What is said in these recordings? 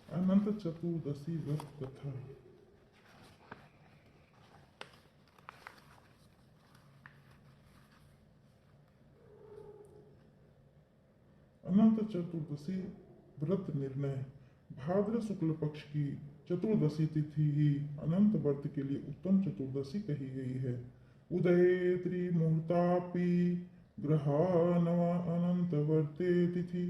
अनंत चतुर्दशी व्रत कथा। अनंत चतुर्दशी व्रत निर्णय। भाद्र शुक्ल पक्ष की चतुर्दशी तिथि ही अनंत व्रत के लिए उत्तम चतुर्दशी कही गई है। उदये त्रिमुहूर्तापि ग्रहानव अनंत वर्ते तिथि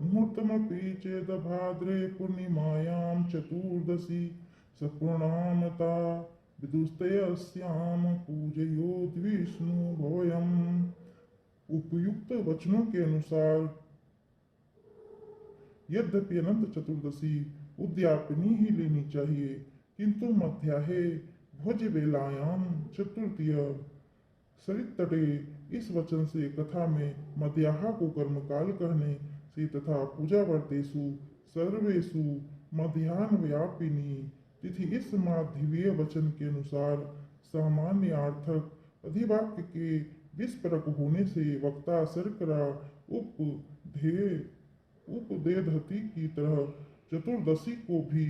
मुहूर्तमपि चेद भाद्रे पूर्णिमायां चतुर्दशी सपूर्णामता विदुस्तयस्याम पूजयोद्विष्णु भवयम्। उपयुक्त वचनों के अनुसार यद्यपि अनंत चतुर्दशी उद्यापनी ही लेनी चाहिए, किंतु मध्याहे भोज वेलायाम चतुर्थीय सरित तटे इस वचन से कथा में मध्याहा को कर्मकाल कहने से तथा पूजा वर्तेषु सर्वेषु मध्याह्न व्यापिनी तिथि इस माध्यवीय वचन के अनुसार सामान्यार्थक अधिवाक्य के विस्फोरक होने से वक्ता शर्करा उपदेधति की तरह चतुर्दशी को भी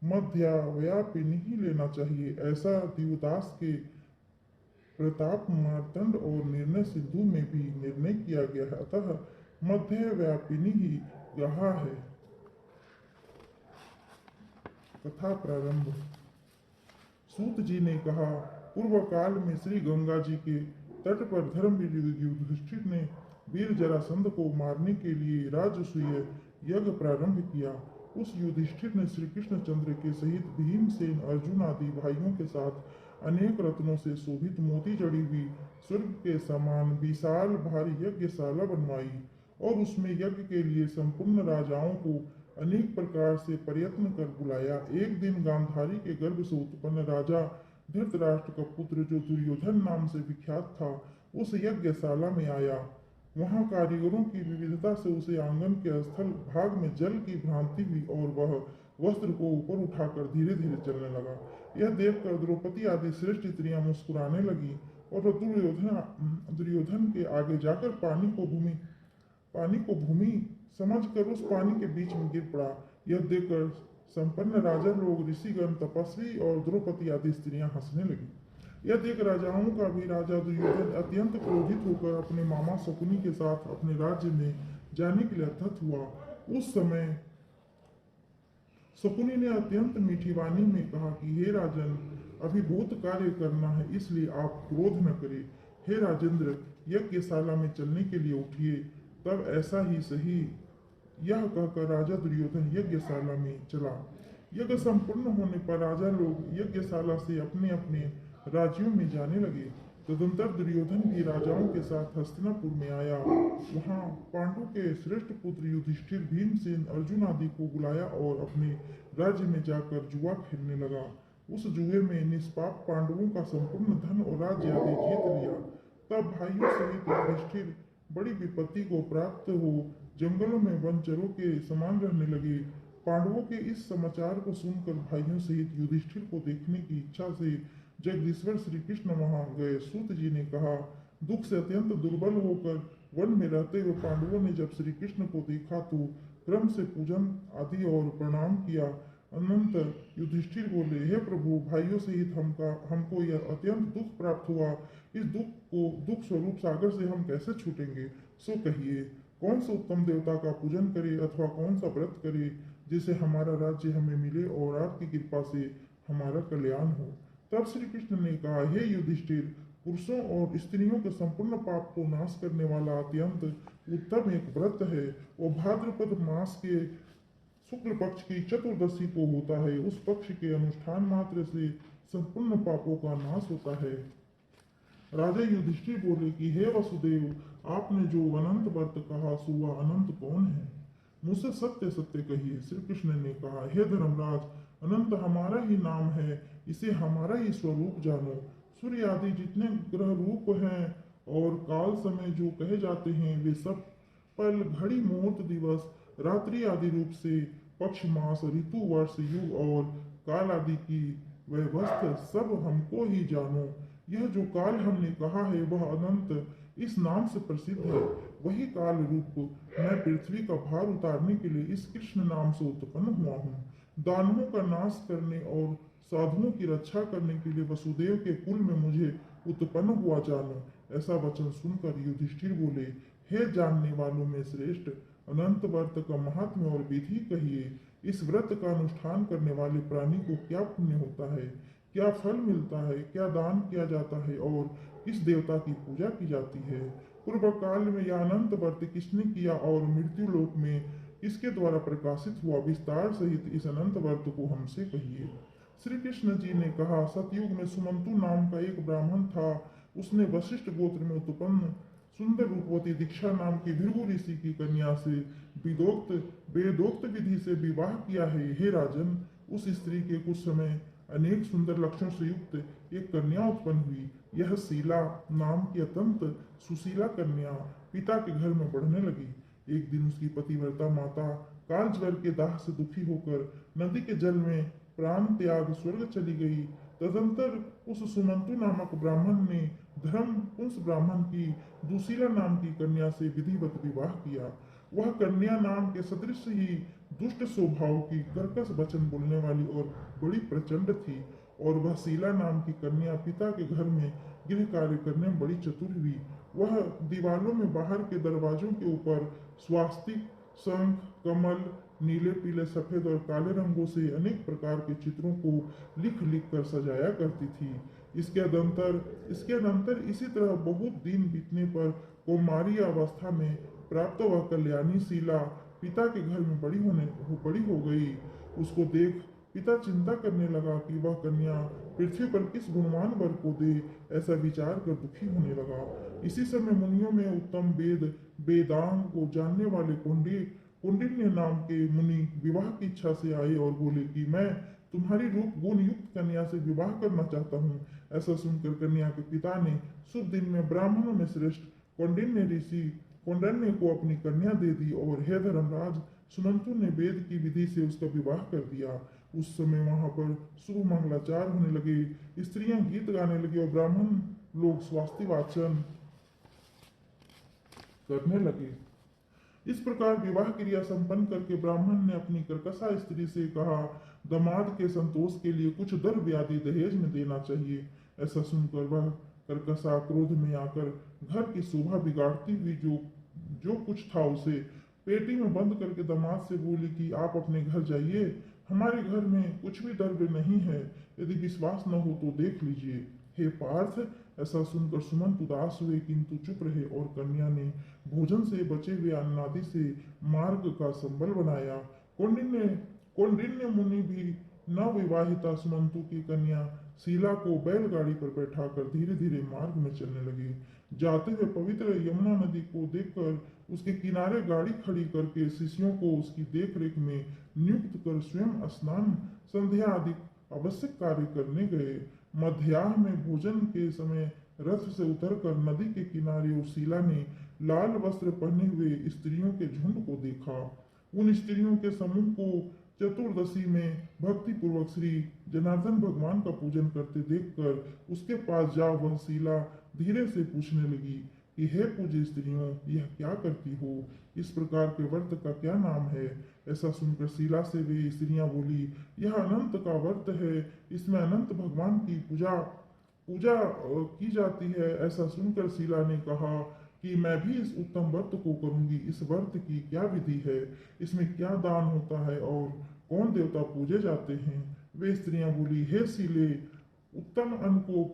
मध्याव्यापी नहीं लेना चाहिए, ऐसा दिवदास के प्रताप मार्तंड और निर्णय सिंधु में भी निर्णय किया गया है। अतः मध्यव्यापिनी ही यहाँ है। कथा प्रारंभ। सूत जी ने कहा, पूर्व काल में श्री गंगा जी के तट पर धर्मवीर युधिष्ठिर ने वीर जरासंध को मारने के लिए राजसूय यज्ञ प्रारंभ किया। उस युधिष्ठिर ने श्री कृष्ण चंद्र के सहित भीमसेन, अर्जुन आदि भाइयों के साथ अनेक रत्नों से शोभित मोती जड़ी हुई स्वर्ग के समान विशाल भारी यज्ञशाला बनवाई और उसमें यज्ञ के लिए संपूर्ण राजाओं को अनेक प्रकार से प्रयत्न कर बुलाया। एक दिन गांधारी के गर्भ से उत्पन्न राजा धृतराष्ट्र का पुत्र, जो दुर्योधन नाम से विख्यात था, उस यज्ञशाला में आया। वहां कारीगरों की विविधता से उसे आंगन के स्थल भाग में जल की भ्रांति हुई और वह वस्त्र को ऊपर उठाकर धीरे धीरे चलने लगा। यह देखकर द्रौपदी आदि श्रेष्ठ स्त्रियां मुस्कुराने लगी और वह दुर्योधन के आगे जाकर पानी को भूमि समझकर उस पानी के बीच में गिर पड़ा। यह देखकर संपन्न राजा लोग, ऋषिगण, तपस्वी और द्रौपदी आदि स्त्रियां हंसने लगी। यह देख राजाओं का भी राजा दुर्योधन अत्यंत क्रोधित होकर अपने मामा शकुनी के साथ अपने राज्य में जाने के लिए अर्थत हुआ। उस समय शकुनी ने अत्यंत मीठी वाणी में कहा कि हे राजन, अभी बहुत कार्य करना है, इसलिए आप क्रोध न करें। हे राजेंद्र, यज्ञशाला में चलने के लिए उठिए, तब ऐसा ही सही। यह कहकर राजा दुर्योधन यज्ञशाला में चला। यज्ञ संपूर्ण होने पर राजा लोग यज्ञशाला से अपने अपने राज्यों में जाने लगे। तदंतर दुर्योधन भी राजाओं के साथ हस्तिनापुर में आया। वहां पांडु के श्रेष्ठ पुत्र युधिष्ठिर, भीमसेन, अर्जुन आदि को बुलाया और अपने राज्य में जाकर जुआ खेलने लगा। उस जुए में निष्पाप पांडवों का संपूर्ण धन और राज्य आदि जीत लिया। तब भाइयों सहित युधिष्ठिर बड़ी विपत्ति को प्राप्त हो जंगलों में वनचरों के समान रहने लगे। पांडवों के इस समाचार को सुनकर भाइयों सहित युधिष्ठिर को देखने की इच्छा से जगदीश्वर श्री कृष्ण वहां गए। सूत जी ने कहा, दुख से अत्यंत दुर्बल होकर वन में रहते हुए पांडवों ने जब श्री कृष्ण को देखा तो क्रम से पूजन आदि और प्रणाम किया। अनंत युधिष्ठिर बोले, हे प्रभु, भाइयों सहित हमको यह अत्यंत दुख प्राप्त हुआ। इस दुख स्वरूप सागर से हम कैसे छूटेंगे? सो कहिए, कौन सा उत्तम देवता का पूजन करे अथवा कौन सा व्रत करे जिससे हमारा राज्य हमें मिले और आपकी कृपा से हमारा कल्याण हो? तब श्री कृष्ण ने कहा, हे युधिष्ठिर, पुरुषों और स्त्रियों के संपूर्ण पाप को नाश करने वाला अत्यंत उत्तम एक व्रत है। वो भाद्रपद मास के शुक्ल पक्ष की चतुर्दशी को होता है। उस पक्ष के अनुष्ठान मात्र से संपूर्ण पापों का नाश होता है। राजा युधिष्ठिर बोले कि हे वसुदेव, आपने जो अनंत व्रत कहा सो वह अनंत कौन है? मुझसे सत्य सत्य कहिए। श्री कृष्ण ने कहा, हे धर्मराज, अनंत हमारा ही नाम है, इसे हमारा ही स्वरूप जानो। सूर्य आदि जितने ग्रह रूप हैं और काल समय जो कहे जाते हैं, वे सब पल, घड़ी, मुहूर्त, दिवस, रात्रि आदि रूप से पक्ष, मास, ऋतु, वर्ष, युग और काल आदि की व्यवस्था सब हमको ही जानो। यह जो काल हमने कहा है वह अनंत इस नाम से प्रसिद्ध है। वही काल रूप मैं पृथ्वी का भार उतारने के लिए इस कृष्ण नाम से उत्पन्न हुआ हूँ। दानवों का नाश करने और साधुओं की रक्षा करने के लिए वसुदेव के कुल में मुझे उत्पन्न हुआ जानो। ऐसा वचन सुनकर युधिष्ठिर बोले, हे जानने वालों में श्रेष्ठ, अनंत व्रत का महात्म्य और विधि कहिए। इस व्रत का अनुष्ठान करने वाले प्राणी को क्या पुण्य होता है, क्या फल मिलता है, क्या दान किया जाता है और किस देवता की पूजा की जाती है। पूर्व काल में यह अनंत व्रत किसने किया और मृत्यु लोक में किसके द्वारा प्रकाशित हुआ, विस्तार सहित इस अनंत व्रत को हमसे कहिए। श्री कृष्ण जी ने कहा, सतयुग में सुमंतु नाम का एक ब्राह्मण था। उसने वशिष्ठ गोत्र में उत्पन्न सुंदर रूपवती दीक्षा नाम की भृगु ऋषि की कन्या से विदोक्त वेदोक्त विधि से विवाह किया है। हे राजन, उस स्त्री के कुछ समय अनेक सुंदर लक्षणों से युक्त एक कन्या उत्पन्न हुई। यह शीला नाम की अत्यंत सुशीला कन्या पिता के घर में बढ़ने लगी। एक दिन उसकी पतिव्रता माता कालज्वर के दाह से दुखी होकर नदी के जल में प्राण त्याग स्वर्ग चली गई। तदंतर उस सुमंतु नामक ब्राह्मण ने धर्म उस ब्राह्मण की दुशीला नाम की कन्या से विधिवत विवाह किया। वह कन्या नाम के सदृश ही दुष्ट स्वभाव की, कर्कश वचन बोलने वाली और बड़ी प्रचंड थी। और वह शीला नाम की कन्या पिता के घर में गृह कार्य करने में बड़ी चतुर हुई। वह दीवारों में बाहर के दरवाजों के ऊपर स्वास्तिक, शंख, कमल, नीले, पीले, सफेद और काले रंगों से अनेक प्रकार के चित्रों को लिख लिख कर सजाया करती थी। इसके अनंतर इसी तरह बहुत दिन बीतने पर कौमारी अवस्था में प्राप्त वह कल्याणी शीला पिता के घर में बड़ी हो गई। उसको देख पिता चिंता करने लगा कि वह कन्या पृथ्वी पर किस गुणवान वर को दे। ऐसा विचार कर दुखी होने लगा। इसी समय मुनियों में उत्तम वेदांग को जानने वाले कौंडिन्य नाम के मुनि विवाह की इच्छा से आए और बोले कि मैं तुम्हारी रूप गुण युक्त कन्या से विवाह करना चाहता हूँ। ऐसा सुनकर कन्या के पिता ने शुभ दिन में ब्राह्मणों में श्रेष्ठ कौंडिन्य को अपनी कन्या दे दी और हे धर्मराज, सुमंतु ने वेद की विधि से उसका विवाह कर दिया। उस समय वहां पर शुभ मंगलाचार होने लगे, स्त्रियां गीत गाने लगी और ब्राह्मण लोग स्वास्थ्य वाचन करने लगे। इस प्रकार विवाह क्रिया संपन्न करके ब्राह्मण ने अपनी कर्कशा स्त्री से कहा, दामाद के संतोष के लिए कुछ द्रव्य आदि दहेज में देना चाहिए। ऐसा सुनकर वह कर्कशा क्रोध में आकर घर की शोभा बिगाड़ती हुई जो कुछ था उसे पेटी में बंद करके दामाद से बोली कि आप अपने घर जाइए, हमारे घर में कुछ भी द्रव्य नहीं है। यदि विश्वास न हो तो देख लीजिए। हे पार्थ, ऐसा सुनकर सुमंत उदास हुए किंतु चुप रहे और कन्या ने भोजन से बचे हुए अन्न आदि से मार्ग का संबल बनाया। कौंडिन्य मुनि भी नवविवाहिता सुमंतु की कन्या शीला को बैलगाड़ी पर बैठाकर धीरे धीरे मार्ग में चलने लगे। जाते हुए पवित्र यमुना नदी को देखकर उसके किनारे गाड़ी खड़ी करके शिष्यों को उसकी देखरेख में नियुक्त कर स्वयं स्नान, संध्या आदि आवश्यक कार्य करने गए। मध्याह्न में भोजन के समय रथ से उतरकर नदी के किनारे उस शीला ने लाल वस्त्र पहने हुए स्त्रियों के झुंड को देखा। उन स्त्रियों के समूह को चतुर्दशी में भक्ति पूर्वक श्री जनार्दन भगवान का पूजन करते देखकर उसके पास जा वह शीला धीरे से पूछने लगी कि हे पूज्य स्त्रियों, यह क्या करती हो, इस प्रकार के व्रत का क्या नाम है। ऐसा सुनकर शीला से वे स्त्रियां बोली, यह अनंत का व्रत है, इसमें अनंत भगवान की पूजा पूजा की जाती है। ऐसा सुनकर शीला ने कहा कि मैं भी इस उत्तम व्रत को करूंगी। इस व्रत की क्या विधि है, इसमें क्या दान होता है और कौन देवता पूजे जाते हैं। वे स्त्रियां बोली, हे शीले, उत्तम अन्न को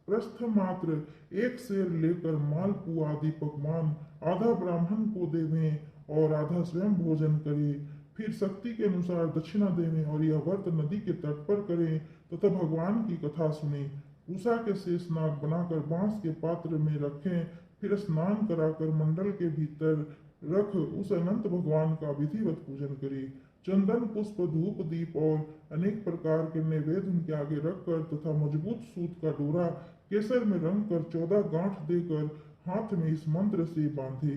प्रस्थ मात्र एक सेर लेकर मालपुआ आदि पकवान आधा ब्राह्मण को देवें और आधा स्वयं भोजन करें। फिर शक्ति के अनुसार दक्षिणा देवें और यह व्रत नदी के तट पर करें तथा भगवान की कथा सुने। उषा के शेष नाग बनाकर बांस के पात्र में रखें, फिर स्नान कराकर मंडल के भीतर रख उस अनंत भगवान का विधिवत पूजन करे। चंदन, पुष्प, धूप, दीप और अनेक प्रकार के नैवेद्य उनके आगे रखकर तथा मजबूत सूत का डोरा केसर में रंग कर 14 गांठ देकर हाथ में इस मंत्र से बांधे,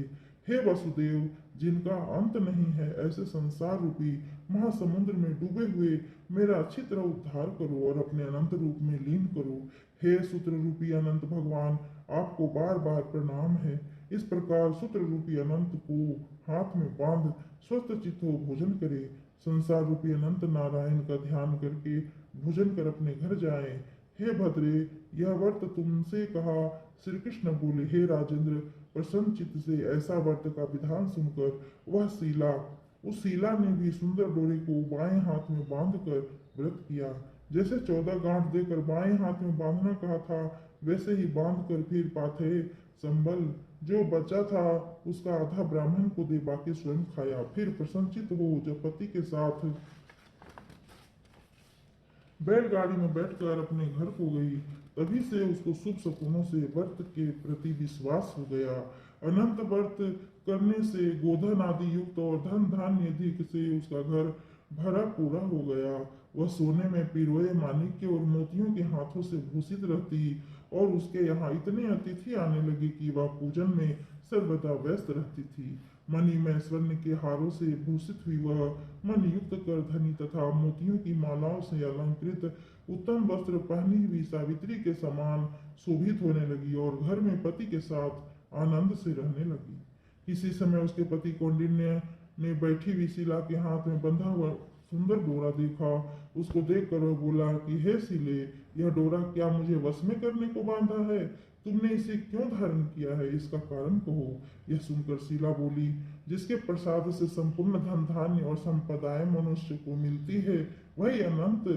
हे वसुदेव, जिनका अंत नहीं है, ऐसे संसार रूपी महासमुद्र में डूबे हुए मेरा अच्छी तरह उद्धार करो और अपने अनंत रूप में लीन करो। हे सूत्र रूपी अनंत भगवान, आपको बार बार प्रणाम है। इस प्रकार सूत्र रूपी अनंत को हाथ में बांध स्वस्थ चित्त हो भोजन करे। संसार रूपी अनंत नारायण का ध्यान करके भोजन कर अपने घर जाए। हे भद्रे, यह व्रत तुमसे कहा। श्री कृष्ण बोले, हे राजेंद्र, प्रसन्न चित्त से ऐसा व्रत का विधान सुनकर वह शीला, उस शीला ने भी सुंदर डोरे को बाएं हाथ में बांधकर व्रत किया। जैसे 14 गांठ देकर बाएं हाथ में बांधना कहा था, वैसे ही बांधकर फिर पाथे संबल जो बचा था उसका आधा ब्राह्मण को दे, बाकी स्वयं खाया। फिर प्रसन्नचित हो जब पति के साथ बैलगाड़ी में बैठकर अपने घर को गई, तभी से उसको शुभ शकुनों से व्रत के प्रति विश्वास हो गया। अनंत व्रत करने से गोधन आदि युक्त और धन धान्य अधिक से उसका घर भरा पूरा हो गया। वह सोने में पिरोए माणिक्य और मोतियों के हाथों से भूषित रहती और उसके यहाँ इतने अतिथि आने लगे कि वह पूजन में सर्वदा व्यस्त रहती थी। मणि में स्वर्ण के हारों से भूषित हुई वह मन युक्त कर धनी तथा मोतियों की मालाओं से अलंकृत उत्तम वस्त्र पहनी हुई सावित्री के समान शोभित होने लगी और घर में पति के साथ आनंद से रहने लगी। किसी समय उसके पति कौंडिन्य ने बैठी हुई शीला के हाथ में बंधा हुआ सुंदर डोरा देखा। उसको देखकर वह बोला कि हे शीले, यह डोरा क्या मुझे वश में करने को बांधा है? तुमने इसे क्यों धारण किया है? इसका कारण कहो। यह सुनकर शीला बोली, जिसके प्रसाद से संपूर्ण धन धान्य और संपदाएं मनुष्य को मिलती है, वही अनंत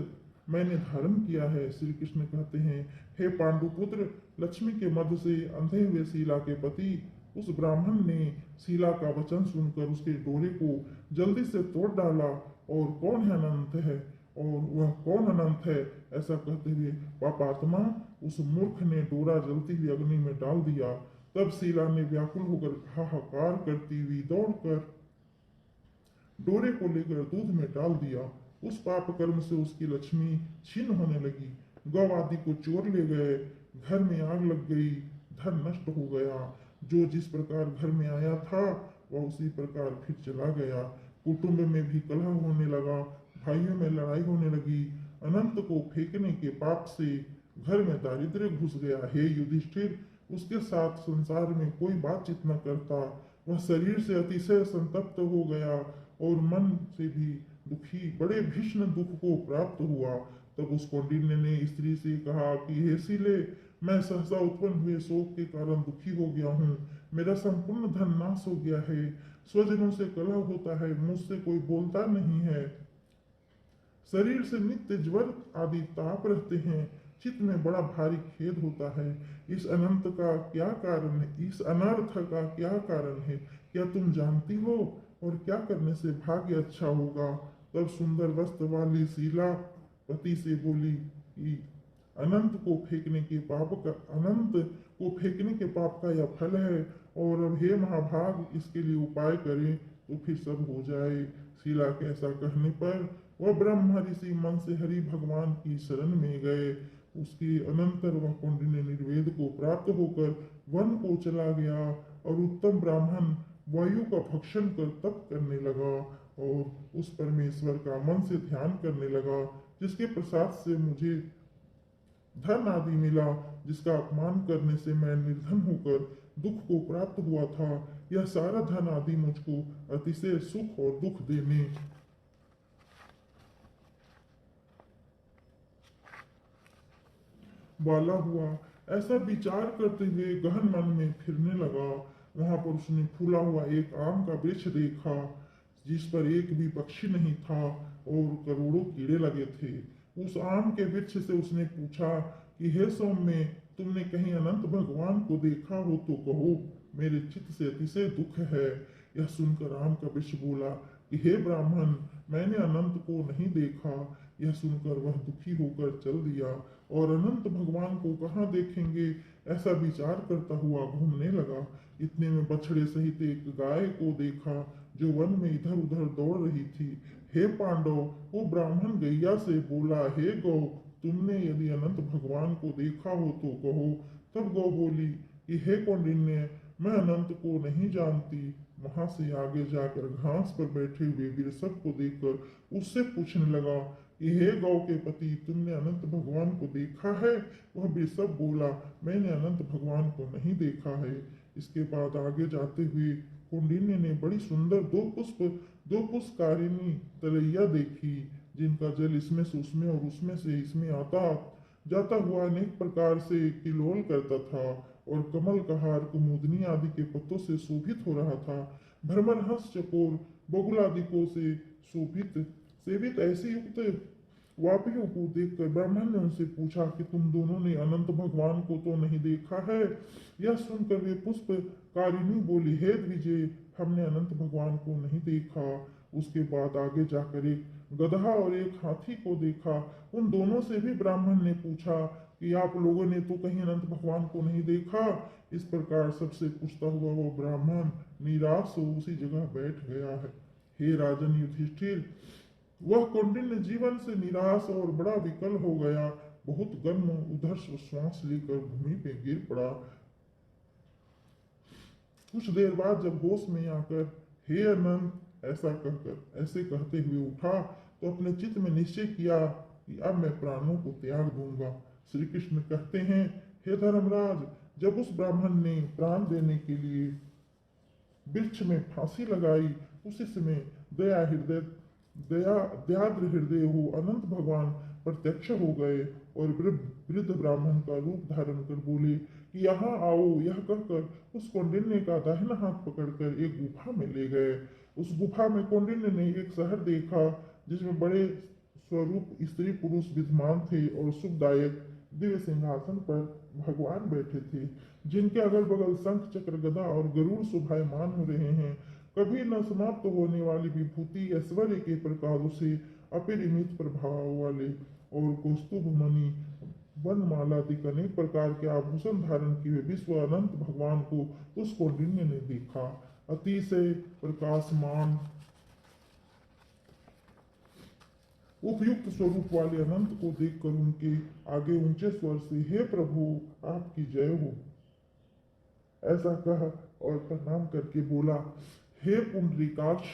मैंने धारण किया है। श्री कृष्ण कहते हैं, हे पांडुपुत्र, लक्ष्मी के मध्य से अंधे हुए शीला के पति उस ब्राह्मण ने शीला का वचन सुनकर उसके डोरे को जल्दी से तोड़ डाला। और कौन है अनंत है, और वह कौन अनंत है, ऐसा कहते हुए पापात्मा उस मूर्ख ने डोरा जलती हुई अग्नि में डाल दिया। तब शीला ने व्याकुल होकर हाहाकार करती हुई दौड़कर डोरे को लेकर दूध में डाल दिया। उस पाप कर्म से उसकी लक्ष्मी छीन होने लगी। गौ आदि को चोर ले गए, घर में आग लग गई, धन नष्ट हो गया। जो जिस प्रकार घर में आया था वह उसी प्रकार फिर चला गया। कुटुंब में भी कलह होने लगा, भाइयों में लड़ाई होने लगी। अनंत को फेंकने के पाप से घर में दारिद्र्य घुस गया। हे युधिष्ठिर, उसके साथ संसार में कोई बातचीत न करता। वह शरीर से अतिशय संतप्त हो गया और मन से भी दुखी, बड़े भीषण दुख को प्राप्त हुआ। तब उस कौंडिन्य ने स्त्री से कहा कि हे शीले, मैं सहसा उत्पन्न हुए शोक के कारण दुखी हो गया हूँ। मेरा संपूर्ण धन नाश हो गया है, स्वजनों से कलह होता है, मुझसे कोई बोलता नहीं है, शरीर से नित्य ज्वर आदि ताप रहते हैं, चित्त में बड़ा भारी खेद होता है। इस अनंत का क्या कारण है? इस अनर्थ का क्या कारण है? क्या तुम जानती हो? और क्या करने से भाग्य अच्छा होगा? तब सुंदर वस्त्र वाली शीला पति से बोली कि अनंत को फेंकने के पाप का यह फल है, और अब हे महाभाग, इसके लिए उपाय करें तो फिर सब हो जाए। शीला के ऐसा कहने पर वह ब्रह्म ऋषि मन से हरि भगवान की शरण में गए। उसके अनंतर वह कौंडिन्य निर्वेद को प्राप्त होकर वन को चला गया और उत्तम ब्राह्मण वायु का भक्षण कर तप करने लगा और उस परमेश्वर का मन से ध्यान करने लगा, जिसके प्रसाद से मुझे धन आदि मिला, जिसका अपमान करने से मैं निर्धन होकर दुख को प्राप्त हुआ था। यह सारा धन आदि मुझको अतिशय सुख और दुख देने वाला हुआ। ऐसा विचार करते हुए गहन मन में फिरने लगा। वहां पर उसने फूला हुआ एक आम का वृक्ष देखा, जिस पर एक भी पक्षी नहीं था और करोड़ों कीड़े लगे थे। उस आम के वृक्ष से उसने पूछा कि हे सौम्य, तुमने कहीं अनंत भगवान को देखा हो तो कहो, मेरे चित्त से अतिशय दुख है। यह सुनकर आम का वृक्ष बोला कि हे ब्राह्मण, मैंने अनंत को नहीं देखा। यह सुनकर वह दुखी होकर चल दिया और अनंत भगवान को कहाँ देखेंगे, ऐसा विचार करता हुआ घूमने लगा। इतने में बछड़े सहित एक गाय को देखा जो वन में इधर उधर दौड़ रही थी। हे पांडव, वो ब्राह्मण गैया से बोला, हे गौ, तुमने यदि अनंत भगवान को देखा हो तो कहो। तब गौ बोली कि हे कौंडिन्य, मैं अनंत को नहीं जानती। वहां से आगे जाकर घास पर बैठे हुए वृषभ को देखकर उससे पूछने लगा कि हे गौ के पति, तुमने अनंत भगवान को देखा है? वह वृषभ बोला, मैंने अनंत भगवान को नहीं देखा है। इसके बाद आगे जाते हुए कौंडिन्य ने बड़ी सुंदर दो पुष्पकारिणी तलैया देखी, जिनका जल इसमें से उसमें और उसमें से इसमें आता जाता हुआ अनेक प्रकार से किलोल करता था, और कमल का हार कुमुदनी आदि के पत्तों से शोभित हो रहा था। भ्रमर हंस चकोर बगुल आदि को से शोभित सेवित ऐसे युक्त वापियों को देखकर ब्राह्मण ने उनसे पूछा कि तुम दोनों ने अनंत भगवान को तो नहीं देखा है। यह सुनकर वे पुष्प कारिणी बोली, हे द्विजय, हमने अनंत भगवान को नहीं देखा। उसके बाद आगे जाकर एक गदहा और एक हाथी को देखा। उन दोनों से भी ब्राह्मण ने पूछा कि आप लोगों ने तो कहीं अनंत भगवान को नहीं देखा। इस प्रकार सबसे पूछता हुआ वो ब्राह्मण निराश हो उसी जगह बैठ गया है। हे राजन युधिष्ठिर, वह कौंडिन्य जीवन से निराश और बड़ा विकल हो गया। बहुत गर्म उधर श्वास लेकर भूमि पे गिर पड़ा। कुछ देर बाद जब होश में आकर हे अनंत ऐसे कहते हुए उठा, तो अपने चित्त में निश्चय किया कि अब मैं प्राणों को त्याग दूंगा। श्री कृष्ण कहते हैं, हे धर्मराज, जब उस ब्राह्मण ने प्राण देने के लिए वृक्ष में फांसी लगाई, उसी समय दयाद्र हृदय हो अनंत भगवान प्रत्यक्ष हो गए और वृद्ध ब्राह्मण का रूप धारण कर बोले कि यहाँ आओ। यह कहकर उस कौंडिन्य का दाहिना हाथ पकड़कर एक गुफा में ले गए। उस गुफा में कौंडिन्य ने एक शहर देखा, जिसमें बड़े स्वरूप स्त्री पुरुष विद्यमान थे और सुखदायक दिव्य सिंहासन पर भगवान बैठे थे, जिनके अगल बगल शंख चक्र गदा और गरुड़ शोभायमान हो रहे हैं। कभी न समाप्त होने वाली विभूति ऐश्वर्य के प्रकारों से अपरिमित प्रभाव वाले और कौस्तुभ मणि वनमाला आदि अनेक प्रकार के आभूषण धारण किए विश्व अनंत भगवान को उस कौंडिन्य ने देखा। अतिशय प्रकाशमान उपयुक्त स्वरूप वाले अनंत को देखकर उनके आगे ऊंचे स्वर से, हे प्रभु, आपकी जय हो, ऐसा कहा और प्रणाम करके बोला, हे पुंडरीकाक्ष,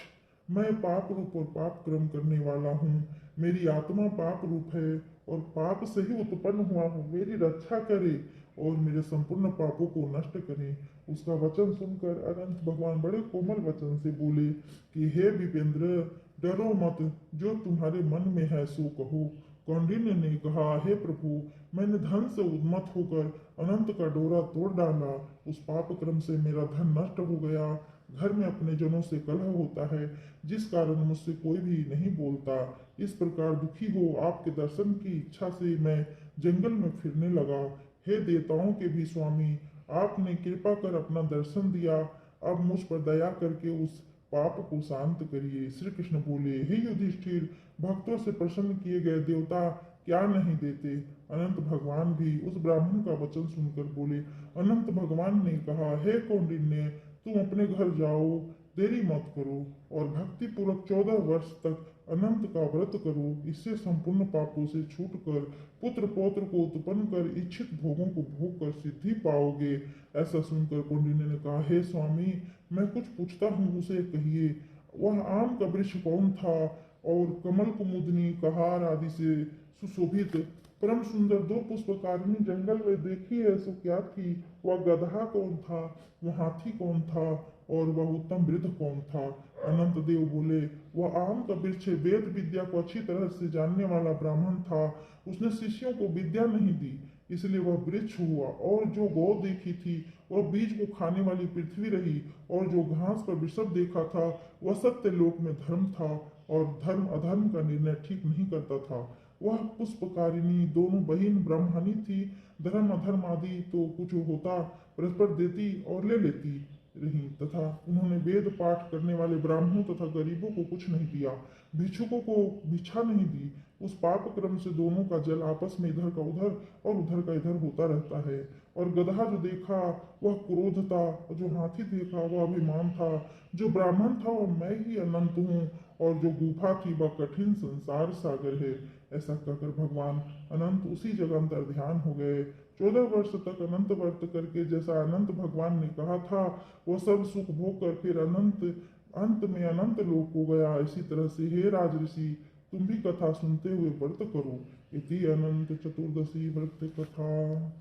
मैं पाप रूप और पाप क्रम करने वाला हूँ। मेरी आत्मा पाप रूप है और पाप से ही उत्पन्न हुआ हूँ। मेरी रक्षा करे और मेरे संपूर्ण पापों को नष्ट करे। उसका वचन सुनकर अनंत भगवान बड़े कोमल वचन से बोले कि हे विपेंद्र, डरो मत, जो तुम्हारे मन में है सो कहो। कौंडिन्य ने कहा, हे प्रभु, मैंने धन से उन्मत्त होकर अनंत का डोरा तोड़ डाला। उस पाप क्रम से मेरा धन नष्ट हो गया। घर में अपने जनों से कलह होता है, जिस कारण मुझसे कोई भी नहीं बोलता। इस प्रकार दुखी हो आपके दर्शन की इच्छा से मैं जंगल में फिरने लगा। हे देवताओं के भी स्वामी, आपने कृपा कर अपना दर्शन दिया। अब मुझ पर दया करके उस पाप को शांत करिए। श्री कृष्ण बोले, हे युधिष्ठिर, भक्तों से प्रसन्न किए गए देवता क्या नहीं देते। अनंत भगवान भी उस ब्राह्मण का वचन सुनकर बोले। अनंत भगवान ने कहा, हे कौंडिन्य, तुम अपने घर जाओ, देरी मत करो और भक्ति पूर्वक 14 वर्ष तक अनंत का व्रत करो। इससे संपूर्ण पापों से छूटकर पुत्र पौत्र को उत्पन्न कर इच्छित भोगों को भोग कर सिद्धि पाओगे। ऐसा सुनकर कौंडिन्य ने कहा, हे स्वामी, मैं कुछ पूछता हूँ, उसे कहिए। वह आम का वृक्ष कौन था और कमल कुमुदनी कहार आदि से सुशोभित परम सुंदर 2 पुष्पकारिणी जंगल में देखी है सो क्या थी? वह गधा कौन था? वह हाथी कौन था? और वह उत्तम वृद्ध कौन था? अनंत देव बोले, वह आम का वृक्ष वेद विद्या को अच्छी तरह से जानने वाला ब्राह्मण था। उसने शिष्यों को विद्या नहीं दी, इसलिए वह वृक्ष हुआ। और जो गौ देखी थी वह बीज को खाने वाली पृथ्वी रही। और जो घास पर वृषभ देखा था वह सत्य लोक में धर्म था और धर्म अधर्म का निर्णय ठीक नहीं करता था। वह पुष्पकारिणी दोनों बहिन ब्राह्मणी थी। धर्म अधर्म आदि तो कुछ होता परस्पर देती और ले लेती रही, तथा उन्होंने वेद पाठ करने वाले ब्राह्मणों तथा गरीबों को कुछ नहीं दिया, भिक्षुकों को भिक्षा नहीं दी। उस पाप क्रम से दोनों का जल आपस में इधर का उधर और उधर का इधर होता रहता है। और गधा जो देखा वह क्रोध था, और जो हाथी देखा वह अभिमान था। जो ब्राह्मण था वह मैं ही अनंत हूँ, और जो गुफा थी वह कठिन संसार सागर है। ऐसा कहकर भगवान अनंत उसी जगह अंतर ध्यान हो गए। 14 वर्ष तक अनंत व्रत करके जैसा अनंत भगवान ने कहा था वह सब सुख भोग कर फिर अंत में अनंत लोक हो गया। इसी तरह से हे राजऋषि, तुम भी कथा सुनते हुए व्रत करो। इति अनंत चतुर्दशी व्रत कथा।